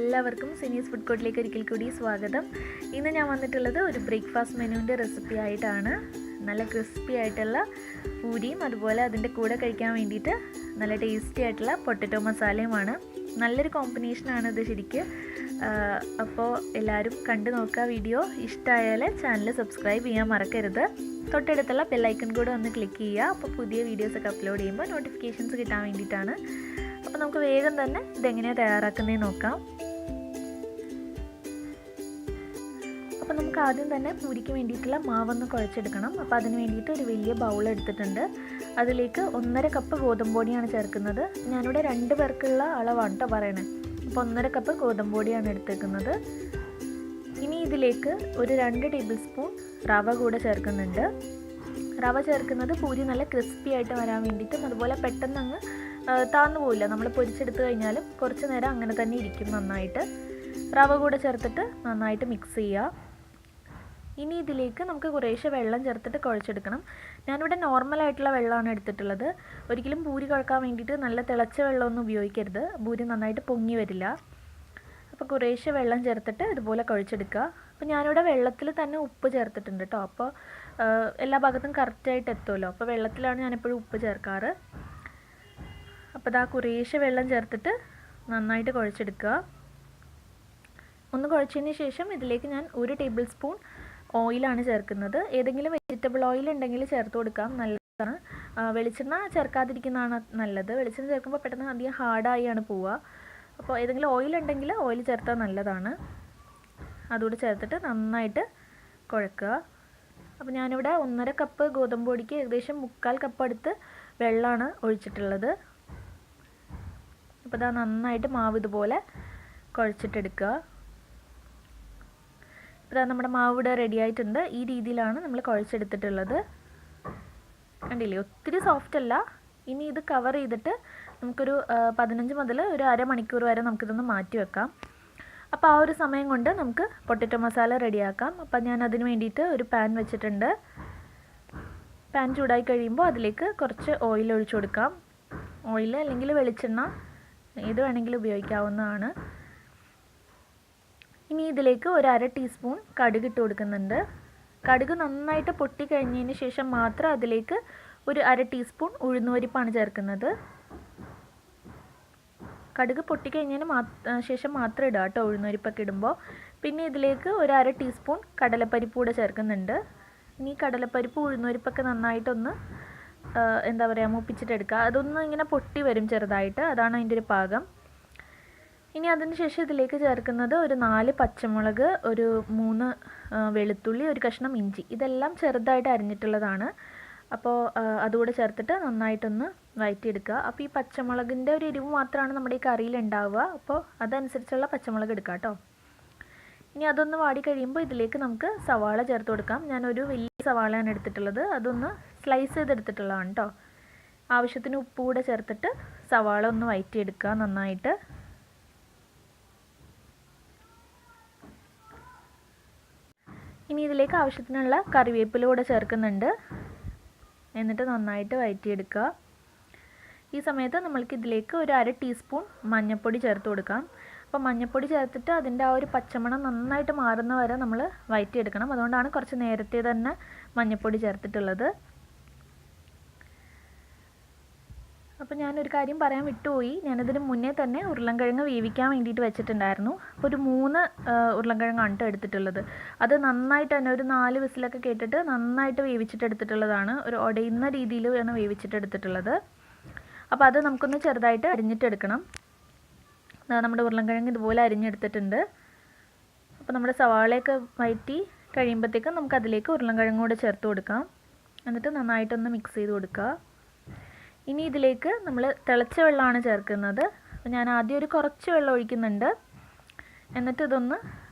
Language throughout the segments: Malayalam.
എല്ലാവർക്കും സിനീസ് ഫുഡ് കോർട്ടിലേക്ക് ഒരിക്കൽ കൂടി സ്വാഗതം. ഇന്ന് ഞാൻ വന്നിട്ടുള്ളത് ഒരു ബ്രേക്ക്ഫാസ്റ്റ് മെനുവിൻ്റെ റെസിപ്പി ആയിട്ടാണ്. നല്ല ക്രിസ്പി ആയിട്ടുള്ള പൂരിയും അതുപോലെ അതിൻ്റെ കൂടെ കഴിക്കാൻ വേണ്ടിയിട്ട് നല്ല ടേസ്റ്റി ആയിട്ടുള്ള പൊട്ടറ്റോ മസാലയുമാണ്. നല്ലൊരു കോമ്പിനേഷനാണ് ഇത് ശരിക്ക്. അപ്പോൾ എല്ലാവരും കണ്ടു നോക്കുക. വീഡിയോ ഇഷ്ടമായാൽ ചാനൽ സബ്സ്ക്രൈബ് ചെയ്യാൻ മറക്കരുത്. തൊട്ടടുത്തുള്ള ബെല്ലൈക്കൺ കൂടെ ഒന്ന് ക്ലിക്ക് ചെയ്യുക. അപ്പോൾ പുതിയ വീഡിയോസൊക്കെ അപ്ലോഡ് ചെയ്യുമ്പോൾ നോട്ടിഫിക്കേഷൻസ് കിട്ടാൻ വേണ്ടിയിട്ടാണ്. അപ്പോൾ നമുക്ക് വേഗം തന്നെ ഇതെങ്ങനെയാണ് തയ്യാറാക്കുന്നതെന്ന് നോക്കാം. അപ്പോൾ നമുക്ക് ആദ്യം തന്നെ പൂരിക്ക് വേണ്ടിയിട്ടുള്ള മാവൊന്ന് കുഴച്ചെടുക്കണം. അപ്പോൾ അതിന് വേണ്ടിയിട്ട് ഒരു വലിയ ബൗൾ എടുത്തിട്ടുണ്ട്. അതിലേക്ക് 1.5 കപ്പ് ഗോതമ്പ് പൊടിയാണ് ചേർക്കുന്നത്. ഞാനിവിടെ 2 പേർക്കുള്ള അളവാണ് കേട്ടോ പറയണേ. അപ്പോൾ 1.5 കപ്പ് ഗോതമ്പ് പൊടിയാണ് എടുത്തേക്കുന്നത്. ഇനി ഇതിലേക്ക് ഒരു 2 ടേബിൾ സ്പൂൺ റവ കൂടെ ചേർക്കുന്നുണ്ട്. റവ ചേർക്കുന്നത് പൂരി നല്ല ക്രിസ്പി ആയിട്ട് വരാൻ വേണ്ടിയിട്ടും അതുപോലെ പെട്ടെന്ന് അങ്ങ് താന്നു പോയില്ല. നമ്മൾ പൊരിച്ചെടുത്ത് കഴിഞ്ഞാലും കുറച്ച് നേരം അങ്ങനെ തന്നെ ഇരിക്കും നന്നായിട്ട്. റവ കൂടെ ചേർത്തിട്ട് നന്നായിട്ട് മിക്സ് ചെയ്യുക. ഇനി ഇതിലേക്ക് നമുക്ക് കുറേശ്ശെ വെള്ളം ചേർത്തിട്ട് കുഴച്ചെടുക്കണം. ഞാനിവിടെ നോർമലായിട്ടുള്ള വെള്ളമാണ് എടുത്തിട്ടുള്ളത്. ഒരിക്കലും പൂരി കുഴക്കാൻ വേണ്ടിയിട്ട് നല്ല തിളച്ച വെള്ളമൊന്നും ഉപയോഗിക്കരുത്. പൂരി നന്നായിട്ട് പൊങ്ങി വരില്ല. അപ്പോൾ കുറേശ്ശെ വെള്ളം ചേർത്തിട്ട് ഇതുപോലെ കുഴച്ചെടുക്കുക. അപ്പോൾ ഞാനിവിടെ വെള്ളത്തിൽ തന്നെ ഉപ്പ് ചേർത്തിട്ടുണ്ട് കേട്ടോ. അപ്പോൾ എല്ലാ ഭാഗത്തും കറക്റ്റായിട്ട് എത്തുമല്ലോ. അപ്പോൾ വെള്ളത്തിലാണ് ഞാനെപ്പോഴും ഉപ്പ് ചേർക്കാറ്. അപ്പോൾ ഇതാ കുറേശ്ശെ വെള്ളം ചേർത്തിട്ട് നന്നായിട്ട് കുഴച്ചെടുക്കുക. ഒന്ന് കുഴച്ചതിന് ശേഷം ഇതിലേക്ക് ഞാൻ 1 ടേബിൾ സ്പൂൺ ഓയിലാണ് ചേർക്കുന്നത്. ഏതെങ്കിലും വെജിറ്റബിൾ ഓയിൽ ഉണ്ടെങ്കിൽ ചേർത്ത് കൊടുക്കാം, നല്ലതാണ്. വെളിച്ചെണ്ണ ചേർക്കാതിരിക്കുന്നതാണ് നല്ലത്. വെളിച്ചെണ്ണ ചേർക്കുമ്പോൾ പെട്ടെന്ന് അധികം ഹാർഡായാണ് പോവുക. അപ്പോൾ ഏതെങ്കിലും ഓയിൽ ഉണ്ടെങ്കിൽ ഓയിൽ ചേർത്താൽ നല്ലതാണ്. അതുകൂടി ചേർത്തിട്ട് നന്നായിട്ട് കുഴക്കുക. അപ്പോൾ ഞാനിവിടെ 1.5 കപ്പ് ഗോതമ്പ് പൊടിക്ക് ഏകദേശം 3/4 കപ്പ് അടുത്ത് വെള്ളമാണ് ഒഴിച്ചിട്ടുള്ളത്. അപ്പോൾ ഇതാ നന്നായിട്ട് മാവ് ഇതുപോലെ കുഴച്ചിട്ടെടുക്കുക. ഇപ്പോൾ നമ്മുടെ മാവ് ഇവിടെ റെഡി ആയിട്ടുണ്ട്. ഈ രീതിയിലാണ് നമ്മൾ കുഴച്ചെടുത്തിട്ടുള്ളത്. കണ്ടില്ലേ, ഒത്തിരി സോഫ്റ്റ് അല്ല. ഇനി ഇത് കവർ ചെയ്തിട്ട് നമുക്കൊരു 15 മുതൽ ഒരു അരമണിക്കൂർ വരെ നമുക്കിതൊന്ന് മാറ്റി വെക്കാം. അപ്പോൾ ആ ഒരു സമയം കൊണ്ട് നമുക്ക് പൊട്ടറ്റോ മസാല റെഡിയാക്കാം. അപ്പോൾ ഞാൻ അതിന് വേണ്ടിയിട്ട് ഒരു പാൻ വെച്ചിട്ടുണ്ട്. പാൻ ചൂടായി കഴിയുമ്പോൾ അതിലേക്ക് കുറച്ച് ഓയിൽ ഒഴിച്ചു കൊടുക്കാം. ഓയിൽ അല്ലെങ്കിൽ വെളിച്ചെണ്ണ ഏത് വേണമെങ്കിലും ഉപയോഗിക്കാവുന്നതാണ്. ഇനി ഇതിലേക്ക് ഒരു 1/2 ടീസ്പൂൺ കടുക് ഇട്ട് കൊടുക്കുന്നുണ്ട്. കടുക് നന്നായിട്ട് പൊട്ടി കഴിഞ്ഞതിന് ശേഷം മാത്രം അതിലേക്ക് ഒരു 1/2 ടീസ്പൂൺ ഉഴുന്നുപരിപ്പാണ് ചേർക്കുന്നത്. കടുക് പൊട്ടിക്കഴിഞ്ഞതിന് ശേഷം മാത്രം ഇടുക കേട്ടോ ഉഴുന്നുപരിപ്പൊക്കെ ഇടുമ്പോൾ. പിന്നെ ഇതിലേക്ക് ഒരു 1/2 ടീസ്പൂൺ കടലപ്പരിപ്പ് കൂടെ ചേർക്കുന്നുണ്ട്. ഇനി കടലപ്പരിപ്പ് ഉഴുന്നുപരിപ്പൊക്കെ നന്നായിട്ടൊന്ന് എന്താ പറയുക മൂപ്പിച്ചിട്ടെടുക്കുക. അതൊന്നും ഇങ്ങനെ പൊട്ടി വരും ചെറുതായിട്ട്. അതാണ് അതിൻ്റെ ഒരു പാകം. ഇനി അതിന് ശേഷം ഇതിലേക്ക് ചേർക്കുന്നത് ഒരു 4 പച്ചമുളക്, ഒരു 3 വെളുത്തുള്ളി, ഒരു കഷ്ണം ഇഞ്ചി. ഇതെല്ലാം ചെറുതായിട്ട് അരിഞ്ഞിട്ടുള്ളതാണ്. അപ്പോൾ അതുകൂടെ ചേർത്തിട്ട് നന്നായിട്ടൊന്ന് വഴറ്റിയെടുക്കുക. അപ്പോൾ ഈ പച്ചമുളകിൻ്റെ ഒരു എരിവ് മാത്രമാണ് നമ്മുടെ ഈ കറിയിൽ ഉണ്ടാവുക. അപ്പോൾ അതനുസരിച്ചുള്ള പച്ചമുളക് എടുക്കുക കേട്ടോ. ഇനി അതൊന്ന് വാടി കഴിയുമ്പോൾ ഇതിലേക്ക് നമുക്ക് സവാള ചേർത്ത് കൊടുക്കാം. ഞാനൊരു വലിയ സവാളയാണ് എടുത്തിട്ടുള്ളത്. അതൊന്ന് സ്ലൈസ് ചെയ്തെടുത്തിട്ടുള്ളതാണ് കേട്ടോ. ആവശ്യത്തിന് ഉപ്പ് കൂടെ ചേർത്തിട്ട് സവാള ഒന്ന് വഴറ്റിയെടുക്കുക നന്നായിട്ട്. ഇനി ഇതിലേക്ക് ആവശ്യത്തിനുള്ള കറിവേപ്പില കൂടെ ചേർക്കുന്നുണ്ട്. എന്നിട്ട് നന്നായിട്ട് വഴറ്റിയെടുക്കുക. ഈ സമയത്ത് നമ്മൾക്ക് ഇതിലേക്ക് ഒരു 1/2 ടീസ്പൂൺ മഞ്ഞൾപ്പൊടി ചേർത്ത് കൊടുക്കാം. അപ്പോൾ മഞ്ഞൾപ്പൊടി ചേർത്തിട്ട് അതിൻ്റെ ആ ഒരു പച്ചമണം നന്നായിട്ട് മാറുന്ന വരെ നമ്മൾ വഴറ്റിയെടുക്കണം. അതുകൊണ്ടാണ് കുറച്ച് നേരത്തെ തന്നെ മഞ്ഞൾപ്പൊടി ചേർത്തിട്ടുള്ളത്. അപ്പോൾ ഞാനൊരു കാര്യം പറയാൻ വിട്ടുപോയി. ഞാനതിന് മുന്നേ തന്നെ ഉരുളൻകിഴങ്ങ് വേവിക്കാൻ വേണ്ടിയിട്ട് വെച്ചിട്ടുണ്ടായിരുന്നു. അപ്പോൾ ഒരു 3 ഉരുളൻകിഴങ്ങാണ് കേട്ടോ എടുത്തിട്ടുള്ളത്. അത് നന്നായിട്ട് തന്നെ ഒരു 4 വിസിലൊക്കെ കേട്ടിട്ട് നന്നായിട്ട് വേവിച്ചിട്ടെടുത്തിട്ടുള്ളതാണ്. ഒരു ഉടയുന്ന രീതിയിലാണ് വേവിച്ചിട്ടെടുത്തിട്ടുള്ളത്. അപ്പോൾ അത് നമുക്കൊന്ന് ചെറുതായിട്ട് അരിഞ്ഞിട്ടെടുക്കണം. നമ്മുടെ ഉരുളൻകിഴങ്ങ് ഇതുപോലെ അരിഞ്ഞെടുത്തിട്ടുണ്ട്. അപ്പോൾ നമ്മുടെ സവാളയൊക്കെ വഴറ്റി കഴിയുമ്പോഴത്തേക്കും നമുക്കതിലേക്ക് ഉരുളൻകിഴങ്ങ് കൂടെ ചേർത്ത് കൊടുക്കാം. എന്നിട്ട് നന്നായിട്ടൊന്ന് മിക്സ് ചെയ്ത് കൊടുക്കുക. ഇനി ഇതിലേക്ക് നമ്മൾ തിളച്ച വെള്ളമാണ് ചേർക്കുന്നത്. അപ്പോൾ ഞാൻ ആദ്യം ഒരു കുറച്ച് വെള്ളം ഒഴിക്കുന്നുണ്ട്. എന്നിട്ട് ഇതൊന്ന്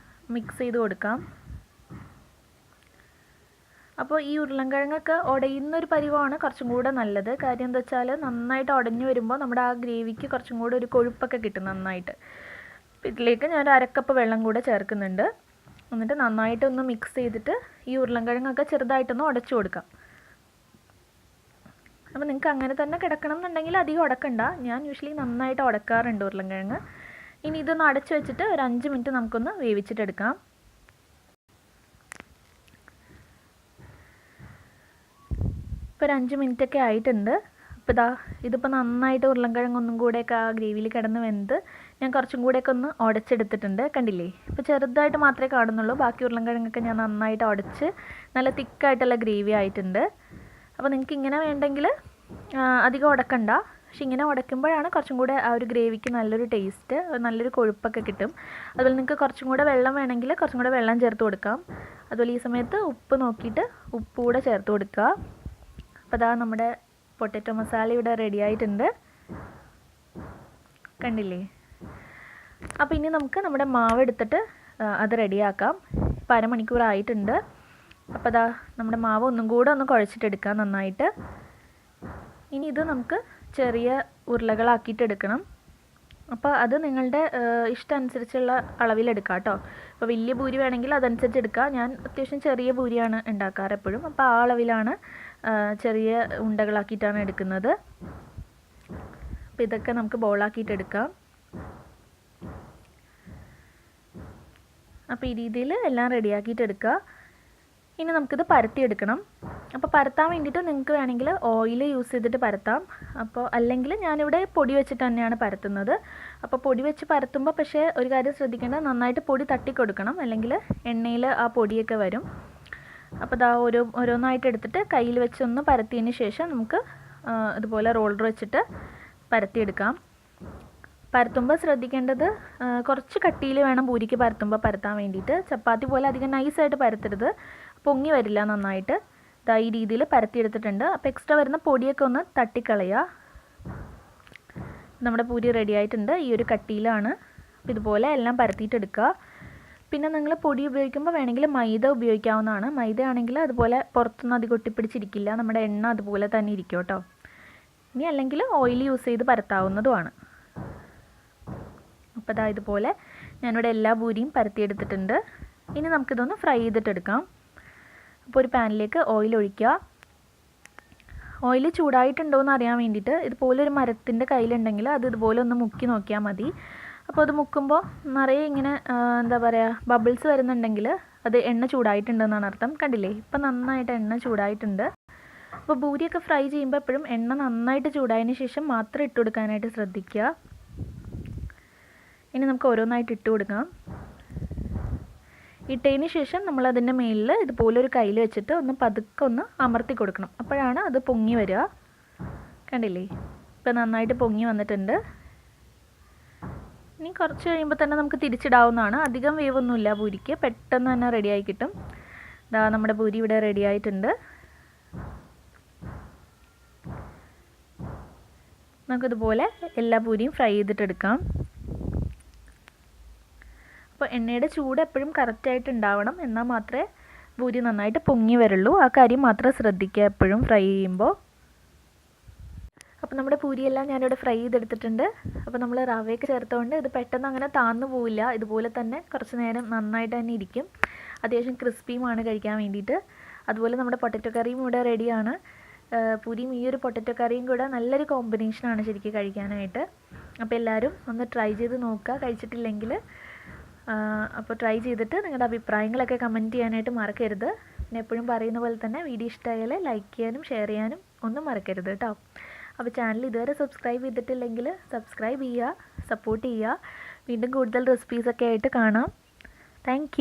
മിക്സ് ചെയ്ത് കൊടുക്കാം. അപ്പോൾ ഈ ഉരുളൻകിഴങ്ങൊക്കെ ഉടയുന്നൊരു പരിവമാണ് കുറച്ചും കൂടെ നല്ലത്. കാര്യം എന്താ വെച്ചാൽ നന്നായിട്ട് ഉടഞ്ഞു വരുമ്പോൾ നമ്മുടെ ആ ഗ്രേവിക്ക് കുറച്ചും കൂടെ ഒരു കൊഴുപ്പൊക്കെ കിട്ടും നന്നായിട്ട്. അപ്പോൾ ഇതിലേക്ക് ഞാൻ 1/2 കപ്പ് വെള്ളം കൂടെ ചേർക്കുന്നുണ്ട്. എന്നിട്ട് നന്നായിട്ടൊന്ന് മിക്സ് ചെയ്തിട്ട് ഈ ഉരുളൻകിഴങ്ങൊക്കെ ചെറുതായിട്ടൊന്ന് ഉടച്ചു കൊടുക്കാം. അപ്പോൾ നിങ്ങൾക്ക് അങ്ങനെ തന്നെ കിടക്കണം എന്നുണ്ടെങ്കിൽ അധികം ഉടക്കണ്ട. ഞാൻ യൂഷ്വലി നന്നായിട്ട് ഉടക്കാറുണ്ട് ഉരുളൻകിഴങ്ങ്. ഇനി ഇതൊന്ന് അടച്ചു വെച്ചിട്ട് ഒരു 5 മിനിറ്റ് നമുക്കൊന്ന് വേവിച്ചിട്ടെടുക്കാം. ഇപ്പോൾ ഒരു 5 മിനിറ്റൊക്കെ ആയിട്ടുണ്ട്. അപ്പോൾ ഇതിപ്പോൾ നന്നായിട്ട് ഉരുളൻകിഴങ്ങൊന്നും കൂടെയൊക്കെ ആ ഗ്രേവിയിൽ കിടന്ന് വെന്ത് ഞാൻ കുറച്ചും കൂടെയൊക്കെ ഒന്ന് ഉടച്ചെടുത്തിട്ടുണ്ട്. കണ്ടില്ലേ? ഇപ്പോൾ ചെറുതായിട്ട് മാത്രമേ കാണുന്നുള്ളൂ. ബാക്കി ഉരുളൻകിഴങ്ങൊക്കെ ഞാൻ നന്നായിട്ട് ഉടച്ച് നല്ല തിക്കായിട്ടുള്ള ഗ്രേവി ആയിട്ടുണ്ട്. അപ്പോൾ നിങ്ങൾക്ക് ഇങ്ങനെ വേണ്ടെങ്കിൽ അധികം ഉടക്കണ്ട. പക്ഷെ ഇങ്ങനെ ഉടയ്ക്കുമ്പോഴാണ് കുറച്ചും കൂടെ ആ ഒരു ഗ്രേവിക്ക് നല്ലൊരു ടേസ്റ്റ്, നല്ലൊരു കൊഴുപ്പൊക്കെ കിട്ടും. അതുപോലെ നിങ്ങൾക്ക് കുറച്ചും കൂടെ വെള്ളം വേണമെങ്കിൽ കുറച്ചും കൂടെ വെള്ളം ചേർത്ത് കൊടുക്കാം. അതുപോലെ ഈ സമയത്ത് ഉപ്പ് നോക്കിയിട്ട് ഉപ്പ് കൂടെ ചേർത്ത് കൊടുക്കുക. അപ്പോൾ നമ്മുടെ പൊട്ടറ്റോ മസാല ഇവിടെ റെഡി ആയിട്ടുണ്ട്. കണ്ടില്ലേ? അപ്പോൾ ഇനി നമുക്ക് നമ്മുടെ മാവ് എടുത്തിട്ട് അത് റെഡിയാക്കാം. ഇപ്പോൾ അരമണിക്കൂർ ആയിട്ടുണ്ട്. അപ്പോൾ നമ്മുടെ മാവ് ഒന്നും കൂടെ ഒന്ന് കുഴച്ചിട്ടെടുക്കാം നന്നായിട്ട്. ഇനി ഇത് നമുക്ക് ചെറിയ ഉരുളകളാക്കിയിട്ട് എടുക്കണം. അപ്പോൾ അത് നിങ്ങളുടെ ഇഷ്ടം അനുസരിച്ചുള്ള അളവിലെടുക്കാം കേട്ടോ. അപ്പോൾ വലിയ പൂരി വേണമെങ്കിൽ അതനുസരിച്ച് എടുക്കാം. ഞാൻ അത്യാവശ്യം ചെറിയ പൂരിയാണ് ഉണ്ടാക്കാറ് എപ്പോഴും. അപ്പോൾ ആ അളവിലാണ് ചെറിയ ഉണ്ടകളാക്കിയിട്ടാണ് എടുക്കുന്നത്. അപ്പോൾ ഇതൊക്കെ നമുക്ക് ബോളാക്കിയിട്ട് എടുക്കാം. അപ്പോൾ ഈ രീതിയിൽ എല്ലാം റെഡിയാക്കിയിട്ട് എടുക്കുക. ഇനി നമുക്കിത് പരത്തിയെടുക്കണം. അപ്പോൾ പരത്താൻ വേണ്ടിയിട്ട് നിങ്ങൾക്ക് വേണമെങ്കിൽ ഓയിൽ യൂസ് ചെയ്തിട്ട് പരത്താം. അപ്പോൾ അല്ലെങ്കിൽ ഞാനിവിടെ പൊടി വെച്ചിട്ട് തന്നെയാണ് പരത്തുന്നത്. അപ്പോൾ പൊടി വെച്ച് പരത്തുമ്പോൾ പക്ഷേ ഒരു കാര്യം ശ്രദ്ധിക്കേണ്ടത്, നന്നായിട്ട് പൊടി തട്ടിക്കൊടുക്കണം, അല്ലെങ്കിൽ എണ്ണയിൽ ആ പൊടിയൊക്കെ വരും. അപ്പോൾ ഓരോന്നായിട്ട് എടുത്തിട്ട് കയ്യിൽ വെച്ചൊന്ന് പരത്തിയതിന് ശേഷം നമുക്ക് ഇതുപോലെ റോളർ വെച്ചിട്ട് പരത്തിയെടുക്കാം. പരത്തുമ്പോൾ ശ്രദ്ധിക്കേണ്ടത് കുറച്ച് കട്ടിയിൽ വേണം പൂരിക്ക് പരത്താൻ വേണ്ടിയിട്ട്. ചപ്പാത്തി പോലെ അധികം നൈസായിട്ട് പരത്തരുത്, പൊങ്ങി വരില്ല നന്നായിട്ട്. ഈ രീതിയിൽ പരത്തിയെടുത്തിട്ടുണ്ട്. അപ്പോൾ എക്സ്ട്രാ വരുന്ന പൊടിയൊക്കെ ഒന്ന് തട്ടിക്കളയുക. നമ്മുടെ പൂരി റെഡി ആയിട്ടുണ്ട്. ഈ ഒരു കട്ടിയിലാണ്. അപ്പോൾ ഇതുപോലെ എല്ലാം പരത്തിയിട്ടെടുക്കുക. പിന്നെ നിങ്ങൾ പൊടി ഉപയോഗിക്കുമ്പോൾ വേണമെങ്കിൽ മൈദ ഉപയോഗിക്കാവുന്നതാണ്. മൈദ ആണെങ്കിൽ അതുപോലെ പുറത്തൊന്നും അധികം ഒട്ടിപ്പിടിച്ചിരിക്കില്ല, നമ്മുടെ എണ്ണ അതുപോലെ തന്നെ ഇരിക്കും കേട്ടോ. ഇനി അല്ലെങ്കിൽ ഓയിൽ യൂസ് ചെയ്ത് പരത്താവുന്നതുമാണ്. അപ്പോൾ ഇതുപോലെ ഞാനിവിടെ എല്ലാ പൂരിയും പരത്തിയെടുത്തിട്ടുണ്ട്. ഇനി നമുക്കിതൊന്ന് ഫ്രൈ ചെയ്തിട്ടെടുക്കാം. അപ്പോൾ ഒരു പാനിലേക്ക് ഓയിൽ ഒഴിക്കുക. ഓയിൽ ചൂടായിട്ടുണ്ടോ എന്ന് അറിയാൻ വേണ്ടിയിട്ട് ഇതുപോലെ ഒരു മരത്തിൻ്റെ കയ്യിലുണ്ടെങ്കിൽ അത് ഇതുപോലെ ഒന്ന് മുക്കി നോക്കിയാൽ മതി. അപ്പോൾ അത് മുക്കുമ്പോൾ നിറയെ ഇങ്ങനെ ബബിൾസ് വരുന്നുണ്ടെങ്കിൽ അത് എണ്ണ ചൂടായിട്ടുണ്ടെന്നാണ് അർത്ഥം. കണ്ടില്ലേ? ഇപ്പം നന്നായിട്ട് എണ്ണ ചൂടായിട്ടുണ്ട്. അപ്പോൾ പൂരിയൊക്കെ ഫ്രൈ ചെയ്യുമ്പോൾ എപ്പോഴും എണ്ണ നന്നായിട്ട് ചൂടായതിന് ശേഷം മാത്രം ഇട്ട് കൊടുക്കാനായിട്ട് ശ്രദ്ധിക്കുക. ഇനി നമുക്ക് ഓരോന്നായിട്ട് ഇട്ട് കൊടുക്കാം. ഇട്ടതിന് ശേഷം നമ്മളതിൻ്റെ മേലിൽ ഇതുപോലെ ഒരു കയ്യിൽ വെച്ചിട്ട് ഒന്ന് പതുക്കെ ഒന്ന് അമർത്തി കൊടുക്കണം. അപ്പോഴാണ് അത് പൊങ്ങി വരിക. കണ്ടില്ലേ? ഇപ്പം നന്നായിട്ട് പൊങ്ങി വന്നിട്ടുണ്ട്. ഇനി കുറച്ച് കഴിയുമ്പോൾ തന്നെ നമുക്ക് തിരിച്ചിടാവുന്നതാണ്. അധികം വേവൊന്നുമില്ല പൂരിക്ക്, പെട്ടെന്ന് തന്നെ റെഡിയായി കിട്ടും. നമ്മുടെ പൂരി ഇവിടെ റെഡി ആയിട്ടുണ്ട്. നമുക്കിതുപോലെ എല്ലാ പൂരിയും ഫ്രൈ ചെയ്തിട്ടെടുക്കാം. അപ്പോൾ എണ്ണയുടെ ചൂട് എപ്പോഴും കറക്റ്റായിട്ട് ഉണ്ടാവണം, എന്നാൽ മാത്രമേ പൂരി നന്നായിട്ട് പൊങ്ങി വരുള്ളൂ. ആ കാര്യം മാത്രം ശ്രദ്ധിക്കുക എപ്പോഴും ഫ്രൈ ചെയ്യുമ്പോൾ. അപ്പോൾ നമ്മുടെ പൂരിയെല്ലാം ഞാനിവിടെ ഫ്രൈ ചെയ്തെടുത്തിട്ടുണ്ട്. അപ്പോൾ നമ്മൾ റവയൊക്കെ ചേർത്തുകൊണ്ട് ഇത് പെട്ടെന്ന് അങ്ങനെ താന്നു പോവില്ല. ഇതുപോലെ തന്നെ കുറച്ച് നേരം നന്നായിട്ട് തന്നെ ഇരിക്കും. അത്യാവശ്യം ക്രിസ്പിയുമാണ് കഴിക്കാൻ വേണ്ടിയിട്ട്. അതുപോലെ നമ്മുടെ പൊട്ടറ്റോ കറിയും ഇവിടെ റെഡിയാണ്. പൂരിയും ഈ ഒരു പൊട്ടറ്റോ കറിയും കൂടെ നല്ലൊരു കോമ്പിനേഷനാണ് ശരിക്കും കഴിക്കാനായിട്ട്. അപ്പോൾ എല്ലാവരും ഒന്ന് ട്രൈ ചെയ്ത് നോക്കുക കഴിച്ചിട്ടില്ലെങ്കിൽ. അപ്പോൾ ട്രൈ ചെയ്തിട്ട് നിങ്ങളുടെ അഭിപ്രായങ്ങളൊക്കെ കമൻറ്റ് ചെയ്യാനായിട്ട് മറക്കരുത്. പിന്നെ എപ്പോഴും പറയുന്ന പോലെ തന്നെ വീഡിയോ ഇഷ്ടമായാൽ ലൈക്ക് ചെയ്യാനും ഷെയർ ചെയ്യാനും ഒന്നും മറക്കരുത് കേട്ടോ. അപ്പോൾ ചാനൽ ഇതുവരെ സബ്സ്ക്രൈബ് ചെയ്തിട്ടില്ലെങ്കിൽ സബ്സ്ക്രൈബ് ചെയ്യുക, സപ്പോർട്ട് ചെയ്യുക. വീണ്ടും കൂടുതൽ റെസിപ്പീസൊക്കെ ആയിട്ട് കാണാം. താങ്ക്